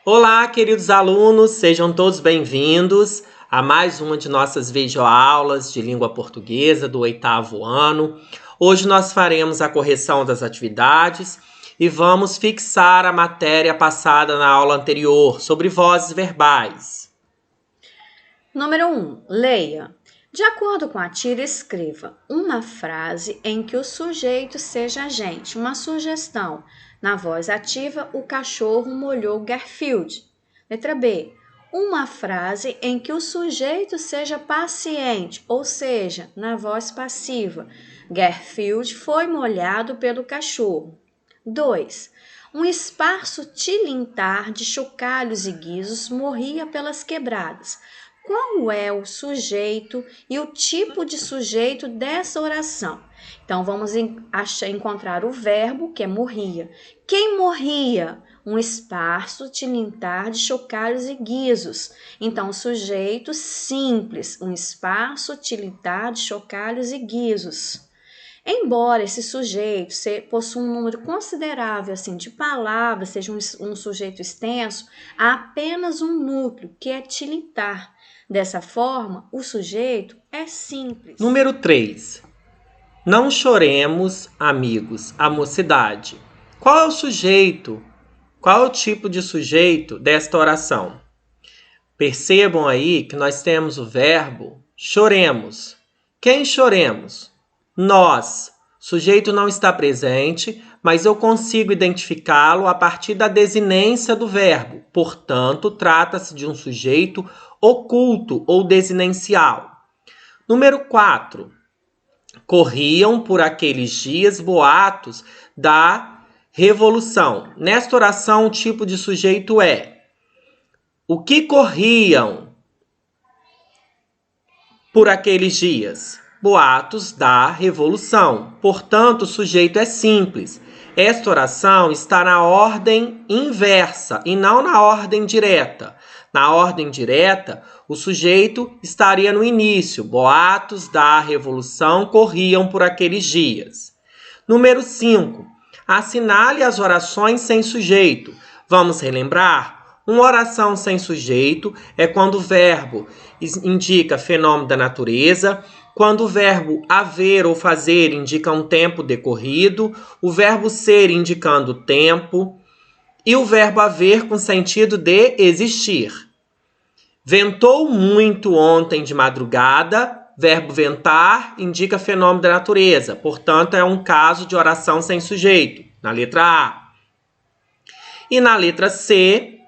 Olá, queridos alunos, sejam todos bem-vindos a mais uma de nossas videoaulas de língua portuguesa do 8º ano. Hoje nós faremos a correção das atividades e vamos fixar a matéria passada na aula anterior sobre vozes verbais. Número 1. Leia. De acordo com a tira, escreva uma frase em que o sujeito seja agente. Uma sugestão. Na voz ativa, o cachorro molhou Garfield. Letra B. Uma frase em que o sujeito seja paciente, ou seja, na voz passiva, Garfield foi molhado pelo cachorro. 2. Um esparso tilintar de chocalhos e guizos morria pelas quebradas. Qual é o sujeito e o tipo de sujeito dessa oração? Então, vamos encontrar o verbo, que é morria. Quem morria? Um esparso tilintar de chocalhos e guizos. Então, o sujeito simples, um esparso tilintar de chocalhos e guizos. Embora esse sujeito possua um número considerável assim, de palavras, seja um sujeito extenso, há apenas um núcleo, que é tilintar. Dessa forma, o sujeito é simples. Número 3. Não choremos, amigos, a mocidade. Qual é o sujeito? Qual é o tipo de sujeito desta oração? Percebam aí que nós temos o verbo choremos. Quem choremos? Nós. O sujeito não está presente, mas eu consigo identificá-lo a partir da desinência do verbo. Portanto, trata-se de um sujeito oculto ou desinencial. Número 4. Corriam por aqueles dias boatos da revolução. Nesta oração, o tipo de sujeito é: o que corriam por aqueles dias? Boatos da revolução. Portanto, o sujeito é simples. Esta oração está na ordem inversa e não na ordem direta. Na ordem direta, o sujeito estaria no início. Boatos da revolução corriam por aqueles dias. Número 5. Assinale as orações sem sujeito. Vamos relembrar? Uma oração sem sujeito é quando o verbo indica fenômeno da natureza, quando o verbo haver ou fazer indica um tempo decorrido, o verbo ser indicando tempo e o verbo haver com sentido de existir. Ventou muito ontem de madrugada, verbo ventar indica fenômeno da natureza, portanto é um caso de oração sem sujeito, na letra A. E na letra C,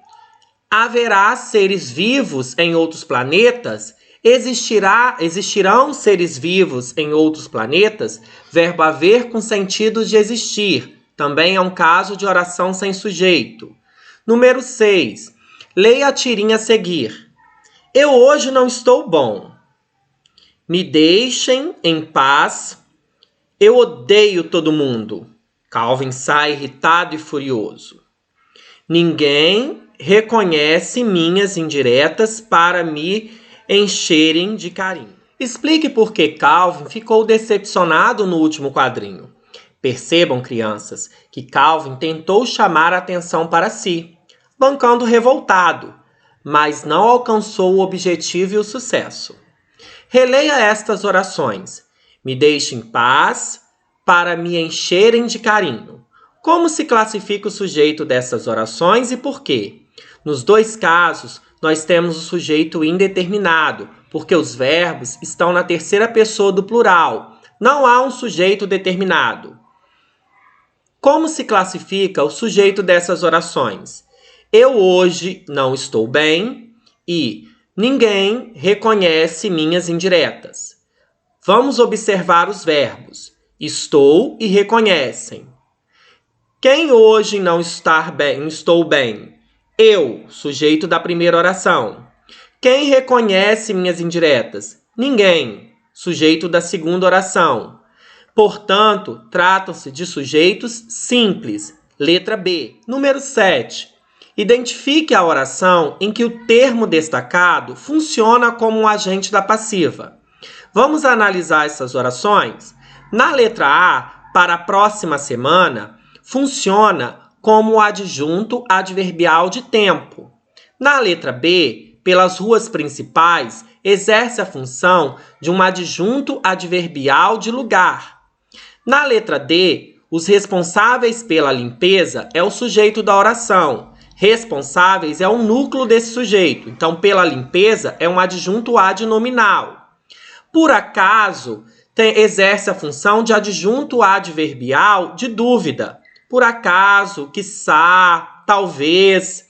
haverá seres vivos em outros planetas? Existirão seres vivos em outros planetas? Verbo haver com sentido de existir. Também é um caso de oração sem sujeito. Número 6. Leia a tirinha a seguir. Eu hoje não estou bom. Me deixem em paz. Eu odeio todo mundo. Calvin sai irritado e furioso. Ninguém reconhece minhas indiretas para me encherem de carinho. Explique por que Calvin ficou decepcionado no último quadrinho. Percebam, crianças, que Calvin tentou chamar a atenção para si, bancando revoltado, mas não alcançou o objetivo e o sucesso. Releia estas orações. Me deixe em paz para me encherem de carinho. Como se classifica o sujeito dessas orações e por quê? Nos dois casos, nós temos o sujeito indeterminado, porque os verbos estão na terceira pessoa do plural. Não há um sujeito determinado. Como se classifica o sujeito dessas orações? Eu hoje não estou bem e ninguém reconhece minhas indiretas. Vamos observar os verbos. Estou e reconhecem. Quem hoje não está bem, estou bem? Eu, sujeito da primeira oração. Quem reconhece minhas indiretas? Ninguém, sujeito da segunda oração. Portanto, tratam-se de sujeitos simples. Letra B. Número 7. Identifique a oração em que o termo destacado funciona como um agente da passiva. Vamos analisar essas orações? Na letra A, para a próxima semana, funciona como o adjunto adverbial de tempo. Na letra B, pelas ruas principais, exerce a função de um adjunto adverbial de lugar. Na letra D, os responsáveis pela limpeza é o sujeito da oração. Responsáveis é o núcleo desse sujeito. Então, pela limpeza é um adjunto adnominal. Por acaso, exerce a função de adjunto adverbial de dúvida. Por acaso, quiçá, talvez.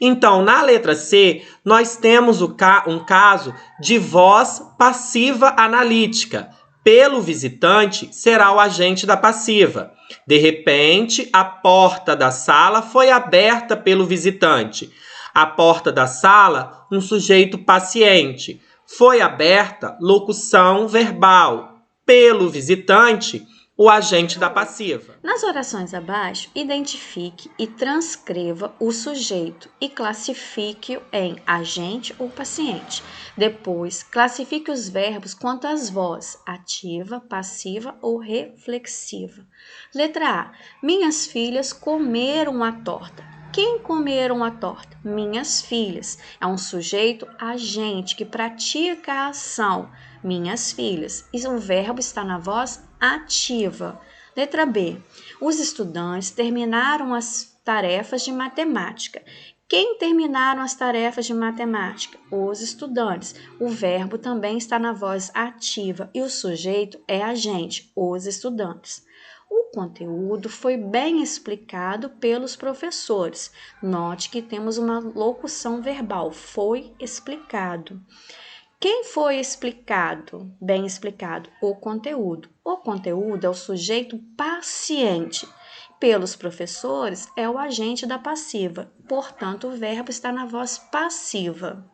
Então, na letra C, nós temos um caso de voz passiva analítica. Pelo visitante, será o agente da passiva. De repente, a porta da sala foi aberta pelo visitante. A porta da sala, um sujeito paciente. Foi aberta, locução verbal. Pelo visitante, o agente da passiva. Nas orações abaixo, identifique e transcreva o sujeito e classifique-o em agente ou paciente. Depois, classifique os verbos quanto às vozes, ativa, passiva ou reflexiva. Letra A. Minhas filhas comeram a torta. Quem comeram a torta? Minhas filhas. É um sujeito agente que pratica a ação. Minhas filhas. E o verbo está na voz ativa. Letra B. Os estudantes terminaram as tarefas de matemática. Quem terminaram as tarefas de matemática? Os estudantes. O verbo também está na voz ativa e o sujeito é agente, os estudantes. O conteúdo foi bem explicado pelos professores. Note que temos uma locução verbal, foi explicado. Quem foi explicado, bem explicado? O conteúdo. O conteúdo é o sujeito paciente. Pelos professores, é o agente da passiva. Portanto, o verbo está na voz passiva.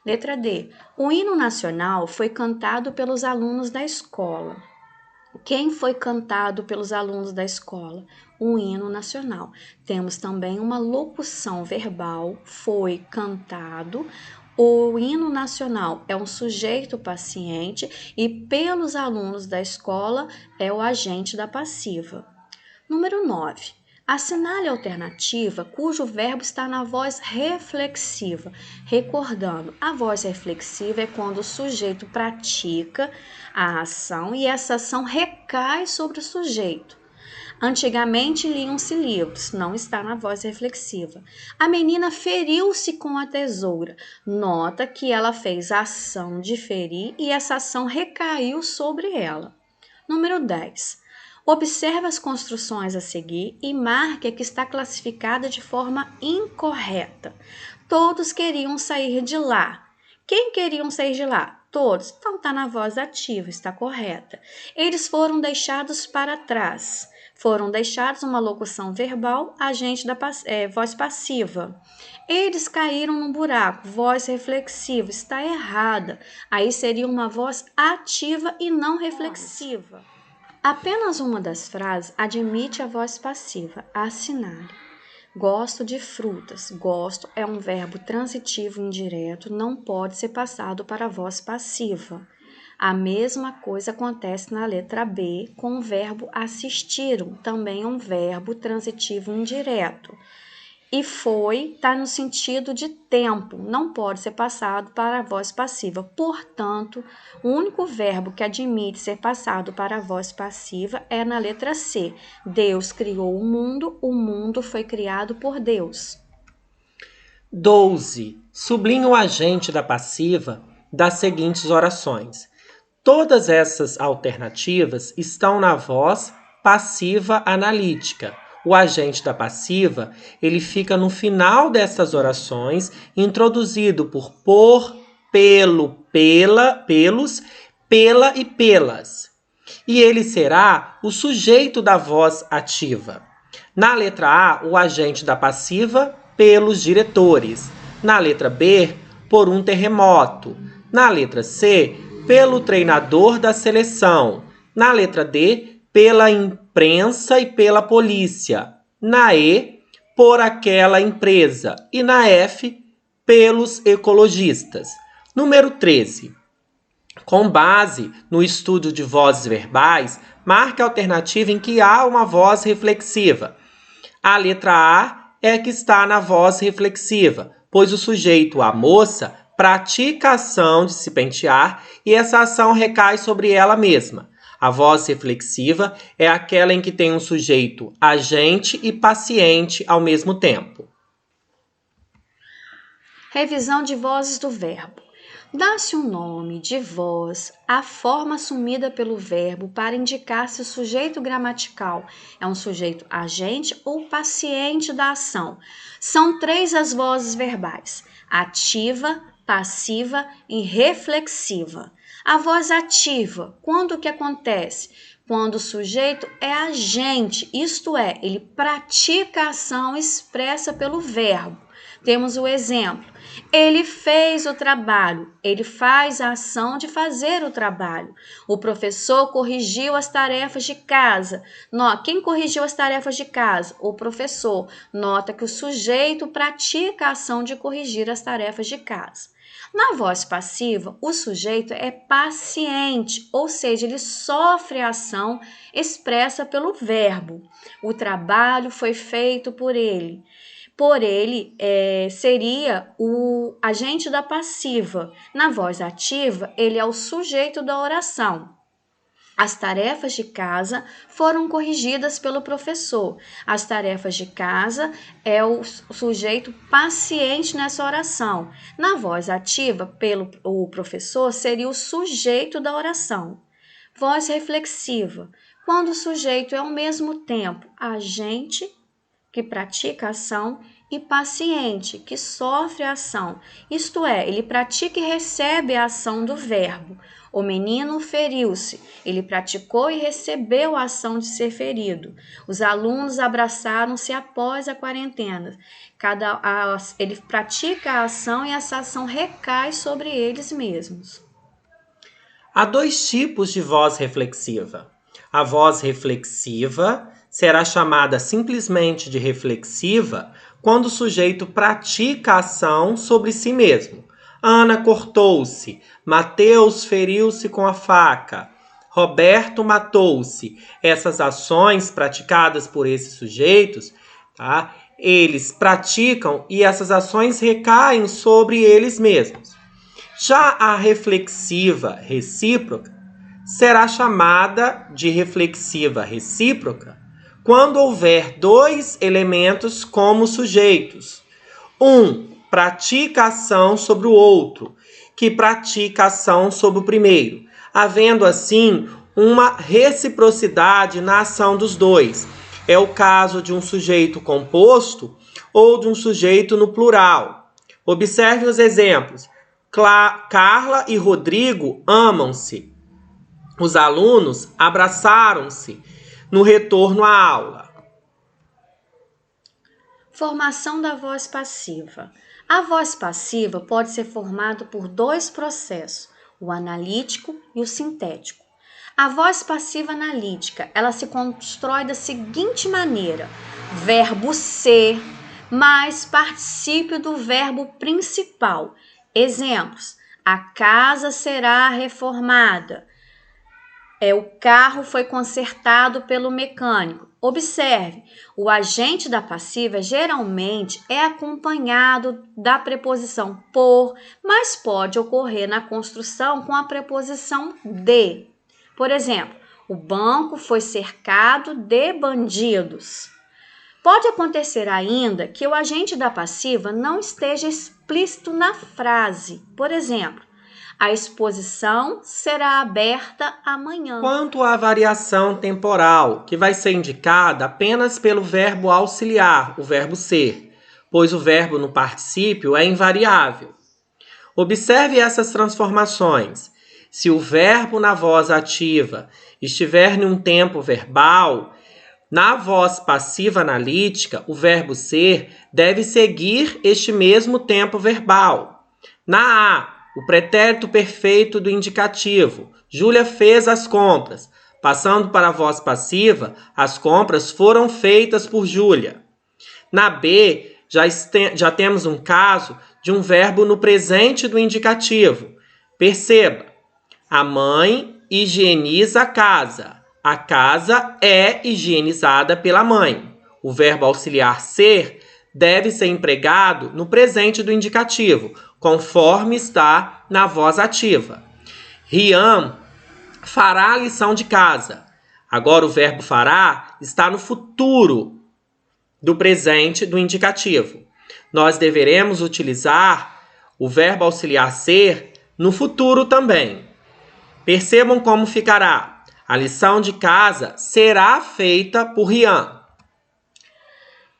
Letra D. O hino nacional foi cantado pelos alunos da escola. Quem foi cantado pelos alunos da escola? O hino nacional. Temos também uma locução verbal, foi cantado. O hino nacional é um sujeito paciente e pelos alunos da escola é o agente da passiva. Número 9. Assinale a alternativa cujo verbo está na voz reflexiva. Recordando, a voz reflexiva é quando o sujeito pratica a ação e essa ação recai sobre o sujeito. Antigamente liam-se livros, não está na voz reflexiva. A menina feriu-se com a tesoura. Nota que ela fez a ação de ferir e essa ação recaiu sobre ela. Número 10. Observe as construções a seguir e marque a que está classificada de forma incorreta. Todos queriam sair de lá. Quem queriam sair de lá? Todos. Então está na voz ativa, está correta. Eles foram deixados para trás. Foram deixados uma locução verbal, agente da voz passiva. Eles caíram num buraco, voz reflexiva, está errada. Aí seria uma voz ativa e não reflexiva. Apenas uma das frases admite a voz passiva, assinale. Gosto de frutas. Gosto é um verbo transitivo indireto, não pode ser passado para a voz passiva. A mesma coisa acontece na letra B com o verbo assistiram, também é um verbo transitivo indireto. E foi está no sentido de tempo, não pode ser passado para a voz passiva. Portanto, o único verbo que admite ser passado para a voz passiva é na letra C. Deus criou o mundo foi criado por Deus. 12. Sublinhe o agente da passiva das seguintes orações. Todas essas alternativas estão na voz passiva analítica. O agente da passiva, ele fica no final dessas orações, introduzido por, pelo, pela, pelos, pela e pelas. E ele será o sujeito da voz ativa. Na letra A, o agente da passiva, pelos diretores. Na letra B, por um terremoto. Na letra C, pelo treinador da seleção. Na letra D, pela imprensa e pela polícia. Na E, por aquela empresa. E na F, pelos ecologistas. Número 13. Com base no estudo de vozes verbais, marque a alternativa em que há uma voz reflexiva. A letra A é a que está na voz reflexiva, pois o sujeito, a moça, pratica a ação de se pentear e essa ação recai sobre ela mesma. A voz reflexiva é aquela em que tem um sujeito agente e paciente ao mesmo tempo. Revisão de vozes do verbo. Dá-se um nome de voz à forma assumida pelo verbo para indicar se o sujeito gramatical é um sujeito agente ou paciente da ação. São 3 as vozes verbais: ativa, passiva e reflexiva. A voz ativa, quando que acontece? Quando o sujeito é agente, isto é, ele pratica a ação expressa pelo verbo. Temos o exemplo: ele fez o trabalho, ele faz a ação de fazer o trabalho. O professor corrigiu as tarefas de casa. Quem corrigiu as tarefas de casa? O professor. Nota que o sujeito pratica a ação de corrigir as tarefas de casa. Na voz passiva, o sujeito é paciente, ou seja, ele sofre a ação expressa pelo verbo. O trabalho foi feito por ele. Por ele, seria o agente da passiva. Na voz ativa, ele é o sujeito da oração. As tarefas de casa foram corrigidas pelo professor. As tarefas de casa é o sujeito paciente nessa oração. Na voz ativa, o professor seria o sujeito da oração. Voz reflexiva, quando o sujeito é ao mesmo tempo agente, que pratica a ação, e paciente, que sofre a ação. Isto é, ele pratica e recebe a ação do verbo. O menino feriu-se, ele praticou e recebeu a ação de ser ferido. Os alunos abraçaram-se após a quarentena. Ele pratica a ação e essa ação recai sobre eles mesmos. Há 2 tipos de voz reflexiva. A voz reflexiva será chamada simplesmente de reflexiva quando o sujeito pratica a ação sobre si mesmo. Ana cortou-se, Mateus feriu-se com a faca, Roberto matou-se. Essas ações praticadas por esses sujeitos, tá? Eles praticam e essas ações recaem sobre eles mesmos. Já a reflexiva recíproca será chamada de reflexiva recíproca quando houver 2 elementos como sujeitos. Um pratica ação sobre o outro, que pratica ação sobre o primeiro, havendo assim uma reciprocidade na ação dos 2. É o caso de um sujeito composto ou de um sujeito no plural. Observe os exemplos. Carla e Rodrigo amam-se. Os alunos abraçaram-se no retorno à aula. Formação da voz passiva. A voz passiva pode ser formada por 2 processos, o analítico e o sintético. A voz passiva analítica, ela se constrói da seguinte maneira: verbo ser mais particípio do verbo principal. Exemplos: a casa será reformada. O carro foi consertado pelo mecânico. Observe, o agente da passiva geralmente é acompanhado da preposição por, mas pode ocorrer na construção com a preposição de. Por exemplo, o banco foi cercado de bandidos. Pode acontecer ainda que o agente da passiva não esteja explícito na frase. Por exemplo, a exposição será aberta amanhã. Quanto à variação temporal, que vai ser indicada apenas pelo verbo auxiliar, o verbo ser, pois o verbo no particípio é invariável. Observe essas transformações. Se o verbo na voz ativa estiver em um tempo verbal, na voz passiva analítica, o verbo ser deve seguir este mesmo tempo verbal. Na A, o pretérito perfeito do indicativo. Júlia fez as compras. Passando para a voz passiva, as compras foram feitas por Júlia. Na B, já temos um caso de um verbo no presente do indicativo. Perceba, a mãe higieniza a casa. A casa é higienizada pela mãe. o verbo auxiliar ser deve ser empregado no presente do indicativo, conforme está na voz ativa. Rian fará a lição de casa. Agora o verbo fará está no futuro do presente do indicativo. Nós deveremos utilizar o verbo auxiliar ser no futuro também. Percebam como ficará. A lição de casa será feita por Rian.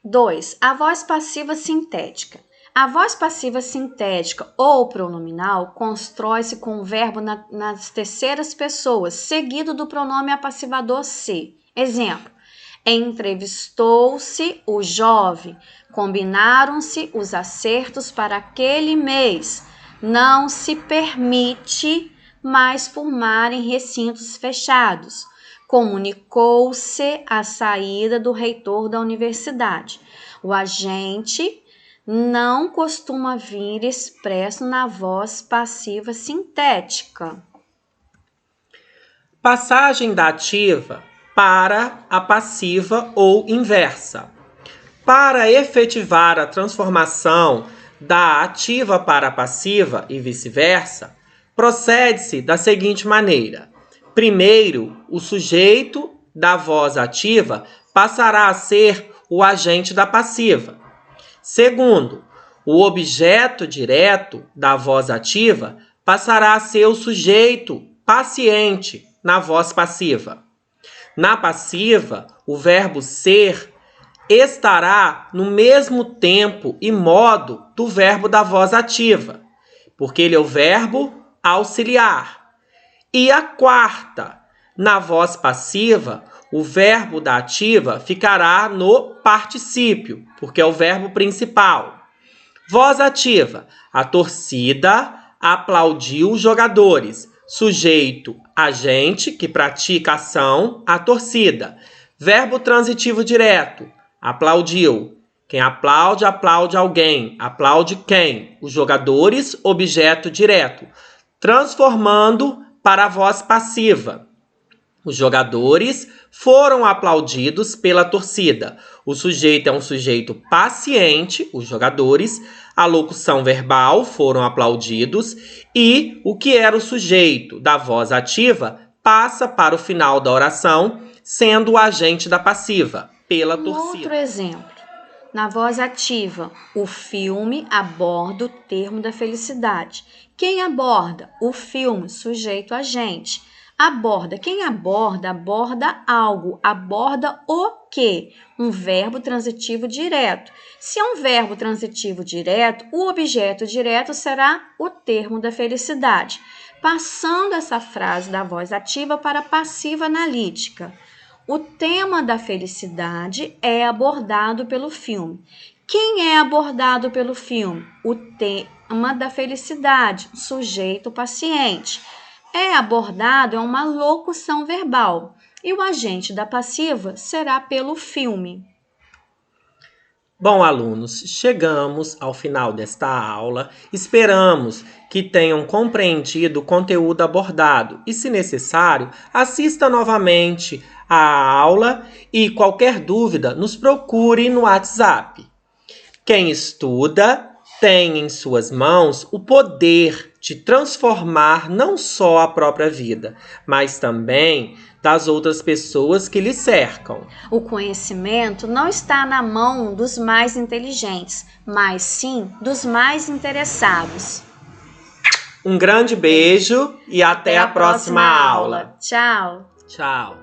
2. A voz passiva sintética. A voz passiva sintética ou pronominal constrói-se com o verbo nas terceiras pessoas, seguido do pronome apassivador se. Exemplo: entrevistou-se o jovem, combinaram-se os acertos para aquele mês, não se permite mais fumar em recintos fechados, comunicou-se a saída do reitor da universidade. O agente não costuma vir expresso na voz passiva sintética. Passagem da ativa para a passiva ou inversa. Para efetivar a transformação da ativa para a passiva e vice-versa, procede-se da seguinte maneira. Primeiro, o sujeito da voz ativa passará a ser o agente da passiva. Segundo, o objeto direto da voz ativa passará a ser o sujeito paciente na voz passiva. Na passiva, o verbo ser estará no mesmo tempo e modo do verbo da voz ativa, porque ele é o verbo auxiliar. E a quarta, na voz passiva, o verbo da ativa ficará no particípio, porque é o verbo principal. Voz ativa: a torcida aplaudiu os jogadores. Sujeito: agente que pratica ação, a torcida. Verbo transitivo direto: aplaudiu. Quem aplaude, aplaude alguém. Aplaude quem? Os jogadores, objeto direto. Transformando para a voz passiva. Os jogadores foram aplaudidos pela torcida. O sujeito é um sujeito paciente, os jogadores. A locução verbal, foram aplaudidos. E o que era o sujeito da voz ativa passa para o final da oração, sendo o agente da passiva, pela torcida. Outro exemplo. Na voz ativa, o filme aborda o termo da felicidade. Quem aborda? O filme, sujeito agente. Aborda. Quem aborda? Aborda algo. Aborda o quê? Um verbo transitivo direto. Se é um verbo transitivo direto, o objeto direto será o termo da felicidade. Passando essa frase da voz ativa para a passiva analítica. O tema da felicidade é abordado pelo filme. Quem é abordado pelo filme? O tema da felicidade, sujeito paciente. É abordado é uma locução verbal e o agente da passiva será pelo filme. Bom, alunos, chegamos ao final desta aula. Esperamos que tenham compreendido o conteúdo abordado e, se necessário, assista novamente a aula e qualquer dúvida nos procure no WhatsApp. Quem estuda tem em suas mãos o poder de transformar não só a própria vida, mas também das outras pessoas que lhe cercam. O conhecimento não está na mão dos mais inteligentes, mas sim dos mais interessados. Um grande beijo e até a próxima aula. Tchau. Tchau.